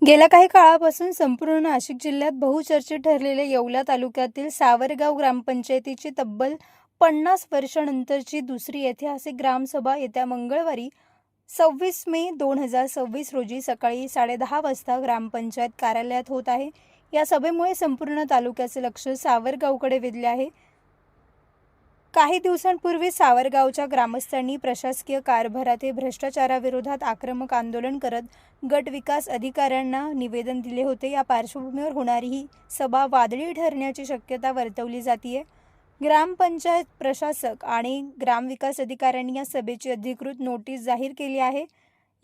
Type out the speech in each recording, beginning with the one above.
गेल्या काही काळापासून संपूर्ण नाशिक जिल्ह्यात बहुचर्चित ठरलेल्या येवला तालुक्यातील सावरगाव ग्रामपंचायतीची तब्बल 50 वर्षांनंतरची दुसरी ऐतिहासिक ग्रामसभा येत्या मंगळवारी 26 मे 2026 रोजी सकाळी 10:30 वाजता ग्रामपंचायत कार्यालयात होत आहे। या सभेमुळे संपूर्ण तालुक्याचे लक्ष सावरगावकडे वेधले आहे। काही दिवसांपूर्वी सावरगावच्या ग्रामस्थांनी प्रशासकीय कारभारातील भ्रष्टाचाराविरोधात आक्रमक आंदोलन करत गट विकास अधिकाऱ्यांना निवेदन दिले होते। या पार्श्वभूमीवर होणारी ही सभा वादळी ठरण्याची शक्यता वर्तवली जाते। ग्रामपंचायत प्रशासक आणि ग्रामविकास अधिकाऱ्यांनी या सभेची अधिकृत नोटीस जाहीर केली आहे।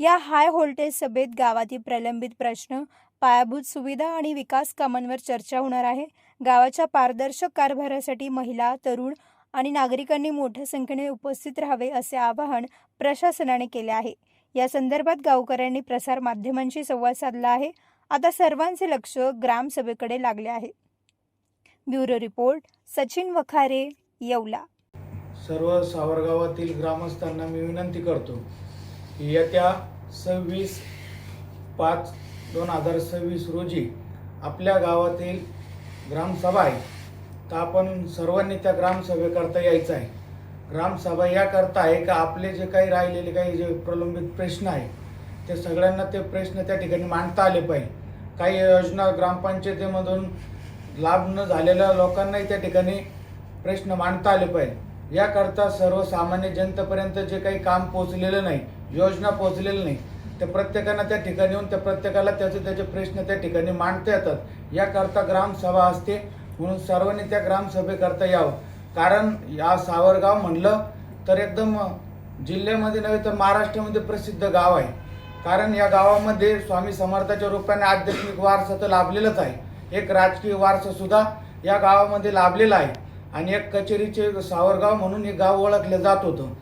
या हाय व्होल्टेज सभेत गावातील प्रलंबित प्रश्न, पायाभूत सुविधा आणि विकास कामांवर चर्चा होणार आहे। गावाच्या पारदर्शक कारभारासाठी महिला, तरुण आणि नागरिकांनी मोठ्या संख्येने उपस्थित राहावे असे आवाहन प्रशासनाने केले आहे। या संदर्भात गावकऱ्यांनी प्रसार माध्यमांशी संवाद साधला आहे। आता सर्वांचे लक्ष ग्रामसभेकडे लागले आहे। Bureau report, Sachin Vakhare, Yeola. सर्व सावरगावातील ग्रामस्थांना मी विनंती करतो की येत्या 26/5/2026 रोजी आपल्या गावातील ग्रामसभा आहे, तर आपण सर्वांनी त्या ग्रामसभेकरता यायचं आहे। ग्रामसभा याकरता आहे का आपले जे काही राहिलेले काही जे प्रलंबित प्रश्न आहे ते सगळ्यांना ते प्रश्न त्या ठिकाणी मांडता आले पाहिजे। काही योजना ग्रामपंचायतीमधून लाभ न झालेल्या लोकांनाही त्या ठिकाणी प्रश्न मांडता आले पाहिजे। याकरता सर्वसामान्य जनतेपर्यंत जे काही काम पोहोचलेलं नाही, योजना पोहोचलेलं नाही, ते प्रत्येकानं त्या ठिकाणी येऊन त्या प्रत्येकाला त्याचे प्रश्न त्या ठिकाणी मांडता येतात। याकरता ग्रामसभा असते, म्हणून सर्वांनी त्या ग्रामसभेकरता यावं। कारण या सावरगाव म्हणलं तर एकदम जिल्ह्यामध्ये नव्हे तर महाराष्ट्रामध्ये प्रसिद्ध गाव आहे। कारण या गावामध्ये स्वामी समर्थाच्या रूपाने आध्यात्मिक वारसा तर लाभलेलाच आहे, एक राजकीय वारसा सुद्धा या गावामध्ये लाभलेला आहे आणि एक कचेरीचे सावरगाव म्हणून हे गाव ओळखलं जात होतं।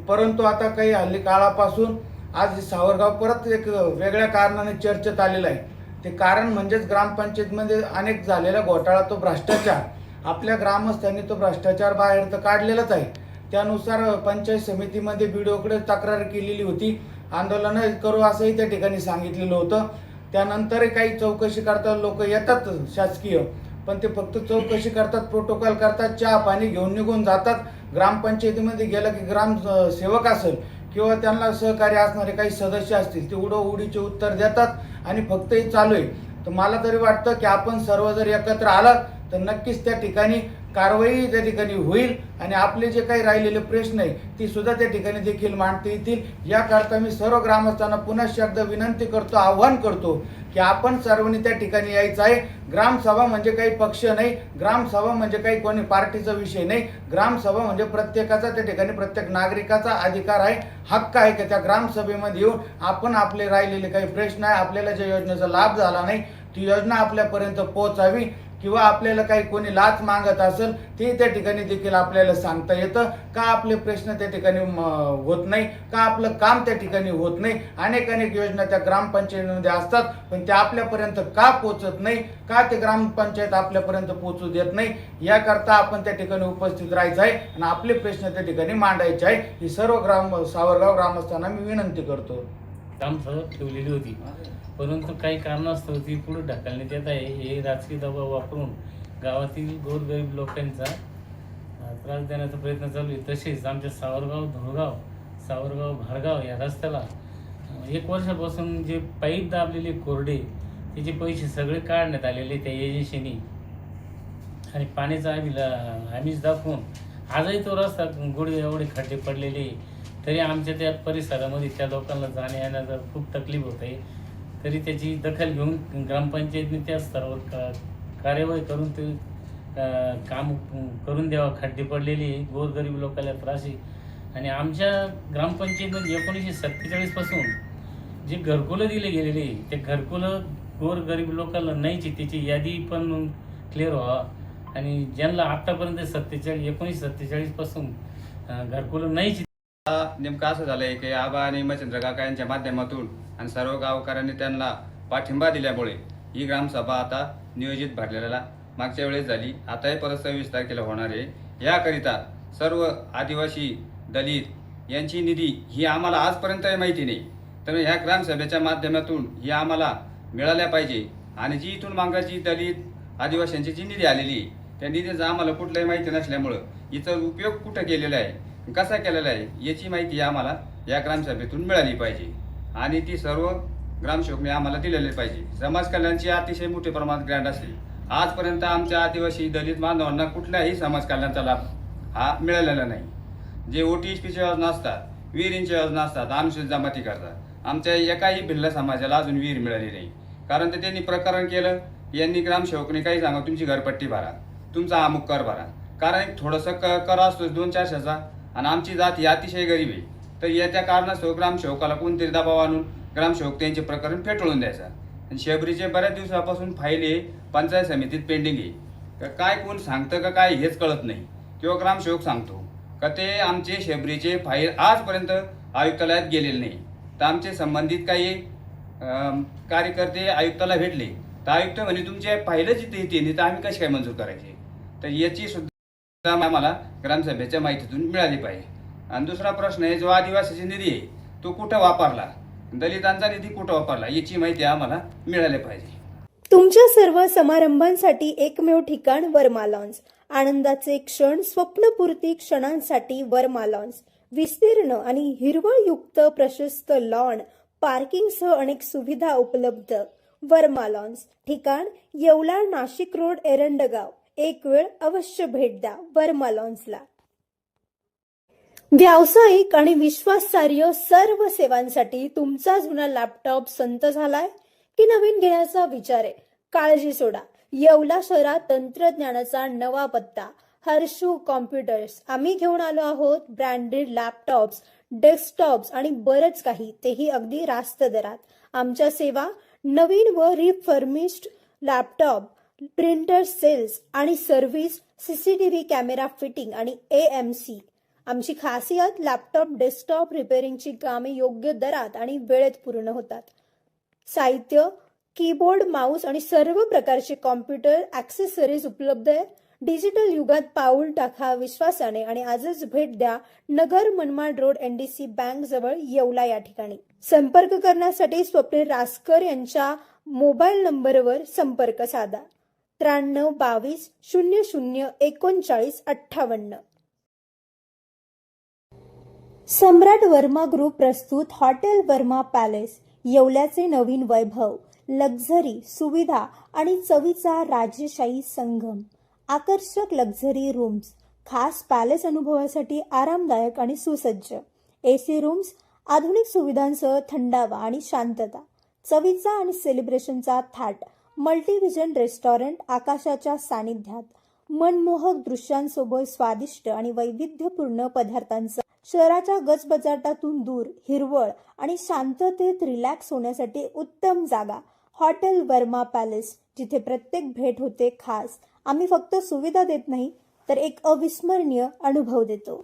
परंतु आता काही हल्ली काळापासून आज सावरगाव परत एक वेगळ्या कारणाने चर्चेत आलेलं आहे। ते कारण म्हणजेच ग्रामपंचायतीमध्ये अनेक झालेला घोटाळा, तो भ्रष्टाचार। आपल्या ग्रामस्थांनी तो भ्रष्टाचार बाहेर तर काढलेलाच आहे। त्यानुसार पंचायत समितीमध्ये बीडीओकडे तक्रार केलेली होती, आंदोलन करू असंही त्या ठिकाणी सांगितलेलं होतं। त्यानंतर काही चौकशी करता लोक येतात शासकीय, पण ते फक्त चौकशी करतात, प्रोटोकॉल करतात, चहा पाणी घेऊन निघून जातात। ग्रामपंचायतीमध्ये गेलं की ग्रामसेवक असेल किंवा त्यांना सहकार्य असणारे काही सदस्य असतील ते उडीचे उत्तर देतात आणि फक्त हे चालू आहे। तर मला तरी वाटतं की आपण सर्व जर एकत्र आलात तर नक्कीच त्या ठिकाणी कारवाई त्या ठिकाणी होईल आणि आपले जे काही राहिलेले प्रश्न आहे ती सुद्धा त्या ठिकाणी देखील मांडता येतील। याकरता मी सर्व ग्रामस्थांना पुन्हा एकदा विनंती करतो, आव्हान करतो की आपण सर्वांनी त्या ठिकाणी यायचं आहे। ग्रामसभा म्हणजे काही पक्ष नाही, ग्रामसभा म्हणजे काही कोणी पार्टीचा विषय नाही। ग्रामसभा म्हणजे प्रत्येकाचा त्या ठिकाणी प्रत्येक नागरिकाचा अधिकार आहे, हक्क आहे की त्या ग्रामसभेमध्ये येऊन आपण आपले राहिलेले काही प्रश्न आहे, आपल्याला ज्या योजनेचा लाभ झाला नाही ती योजना आपल्यापर्यंत पोहोचावी किंवा आपल्याला काही कोणी लाच मागत असेल ते त्या ठिकाणी देखील आपल्याला सांगता येतं का आपले प्रश्न त्या ठिकाणी होत नाही, का आपलं काम त्या ठिकाणी होत नाही। अनेक योजना त्या ग्रामपंचायतीमध्ये असतात, पण त्या आपल्यापर्यंत का पोहोचत नाही, का ते ग्रामपंचायत आपल्यापर्यंत पोहोचू देत नाही। याकरता आपण त्या ठिकाणी उपस्थित राहायचं आहे आणि आपले प्रश्न त्या ठिकाणी मांडायचे आहे। ही सर्व सावरगाव ग्रामस्थांना मी विनंती करतो। ग्रामसभा ठेवलेली होती, परंतु काही कारणास्तव ती पुढे ढकलण्यात येत आहे। हे राजकीय दबाव वापरून गावातील गोरगरीब लोकांचा त्रास देण्याचा प्रयत्न चालू आहे। तसेच आमच्या सावरगाव धुळगाव, सावरगाव भाडगाव या रस्त्याला 1 वर्षापासून जे पाईप दाबलेले कोरडे त्याचे पैसे सगळे काढण्यात आलेले त्या एजन्सीने आणि पाण्याचा आम्हीच दाखवून आजही तो रस्ता गुडघे एवढे खड्डे पडलेले, तरी आमच्या त्या परिसरामध्ये त्या लोकांना जाण्या येण्याचा खूप तकलीफ होत आहे। तरी त्याची दखल घेऊन ग्रामपंचायतीने त्या सर्व कार्यवाही करून ते काम करून द्यावं। खड्डे पडलेले गोरगरीब लोकांना त्रास आहे आणि आमच्या ग्रामपंचायतीमध्ये 1947 पासून जे घरकुलं दिले गेलेले ते घरकुलं गोरगरीब लोकांना नाहीची, त्याची यादी पण क्लिअर व्हावा आणि ज्यांना आत्तापर्यंत 1947 पासून घरकुलं नाहीची। नेमकं असं झालंय की आबा आणि मच्छिंद्र काका यांच्या माध्यमातून आणि सर्व गावकऱ्यांनी त्यांना पाठिंबा दिल्यामुळे ही ग्रामसभा आता नियोजित भरलेला मागच्या वेळेस झाली, आताही परत 26 तारखेला होणार आहे। याकरिता सर्व आदिवासी, दलित यांची निधी ही आम्हाला आजपर्यंत माहिती नाही, तर ह्या ग्रामसभेच्या माध्यमातून ही आम्हाला मिळाल्या पाहिजे. आणि जी इथून मागाची दलित आदिवासींची जी निधी आलेली आहे, त्या निधीचा आम्हाला कुठल्याही माहिती नसल्यामुळं हिचा उपयोग कुठं केलेला आहे, कसा केलेला आहे, याची माहिती आम्हाला या ग्रामसभेतून मिळाली पाहिजे. आणि ती सर्व ग्रामसेवकने आम्हाला दिलेली पाहिजे. समाज कल्याणची अतिशय मोठ्या प्रमाणात ग्रँट असते. आजपर्यंत आमच्या आदिवासी दलित बांधवांना कुठल्याही समाज कल्याणचा लाभ हा मिळालेला नाही. जे OTSPच्या योजना असतात, विहिरींच्या योजना असतात, अनुसूचित जमाती करतात, आमच्या एकाही भिल्ल समाजाला अजून विहीर मिळाली नाही. कारण ते त्यांनी प्रकरण केलं, यांनी ग्रामसेवकने काही सांगा तुमची घरपट्टी भरा, तुमचा अमुक कर भरा. कारण थोडंसं कर असतो 2-400चा, आणि आमची जात ही अतिशय गरीब आहे. तर याच्या कारणास्तव ग्रामसेवकाला कोणतरी दबाव आणून ग्रामसेवक त्यांचे प्रकरण फेटाळून द्यायचा. आणि शबरीचे बऱ्याच दिवसापासून फाईल हे पंचायत समितीत पेंडिंग आहे. काय कोण सांगतं का काय हेच कळत नाही, किंवा ग्रामसेवक सांगतो का ते आमचे शबरीचे फाईल आजपर्यंत आयुक्तालयात गेलेले नाही. तर आमचे संबंधित काही कार्यकर्ते आयुक्ताला भेटले तर आयुक्त म्हणे तुमचे फाईलच इथे येते नाही, तर आम्ही कशी काय मंजूर करायचे. तर याची सुद्धा आम्हाला ग्रामसभेच्या माहितीतून मिळाली पाहिजे. आणि दुसरा प्रश्न आहे, जो आदिवासीचा निधी आहे तो कुठं वापरला, दलितांचा निधी कुठं वापरला, याची माहिती आम्हाला मिळाली पाहिजे. तुमच्या सर्व समारंभांसाठी एकमेव ठिकाण वर्मा लॉन्स. आनंदाचे क्षण, स्वप्नपूर्ती क्षणांसाठी वर्मा लॉन्स. विस्तीर्ण आणि हिरवळयुक्त प्रशस्त लॉन, पार्किंगसह अनेक सुविधा उपलब्ध. वर्मा लॉन्स. ठिकाण येवला, नाशिक रोड, एरंडगाव. एक वेळ अवश्य भेट द्या वर्मा लॉन्सला. व्यावसायिक आणि विश्वासार्ह सर्व सेवांसाठी तुमचा जुना लॅपटॉप संत झालाय की नवीन घेण्याचा विचार आहे? काळजी सोडा. येवला शहरात तंत्रज्ञानाचा नवा पत्ता, हर्षू कॉम्प्युटर्स. आम्ही घेऊन आलो आहोत ब्रँडेड लॅपटॉप्स, डेस्कटॉप्स आणि बरंच काही, तेही अगदी रास्त दरात. आमच्या सेवा नवीन व रिफर्मिश्ड लॅपटॉप, प्रिंटर सेल्स आणि सर्व्हिस, CCTV कॅमेरा फिटिंग आणि AMC. आमची खासियत, लॅपटॉप डेस्कटॉप रिपेअरिंगची कामे योग्य दरात आणि वेळेत पूर्ण होतात. साहित्य, कीबोर्ड, माऊस आणि सर्व प्रकारचे कॉम्प्युटर ॲक्सेसरीज उपलब्ध आहे. डिजिटल युगात पाऊल टाका विश्वासाने आणि आजच भेट द्या Nagar Manmad road, NDC bank जवळ, येवला या ठिकाणी. संपर्क करण्यासाठी स्वप्नील रासकर यांच्या मोबाईल नंबरवर संपर्क साधा. 93 22 00 39 58. सम्राट वर्मा ग्रुप प्रस्तुत हॉटेल वर्मा पॅलेस. येवल्याचे नवीन वैभव, लक्झरी, सुविधा आणि चवीचा राजेशाही संगम. आकर्षक लक्झरी रूम्स, खास पॅलेस अनुभवासाठी आरामदायक आणि सुसज्ज. AC रूम्स, आधुनिक सुविधांसह थंडावा आणि शांतता. चवीचा आणि सेलिब्रेशनचा थाट. मल्टीव्हिजन रेस्टॉरंट, आकाशाच्या सानिध्यात. मनमोहक दृश्यांसोबत स्वादिष्ट आणि वैविध्यपूर्ण पदार्थांचा. शहराच्या गजबजाटातून दूर, हिरवळ आणि शांततेत रिलॅक्स होण्यासाठी उत्तम जागा. हॉटेल वर्मा पॅलेस, जिथे प्रत्येक भेट होते खास. आम्ही फक्त सुविधा देत नाही तर एक अविस्मरणीय अनुभव देतो.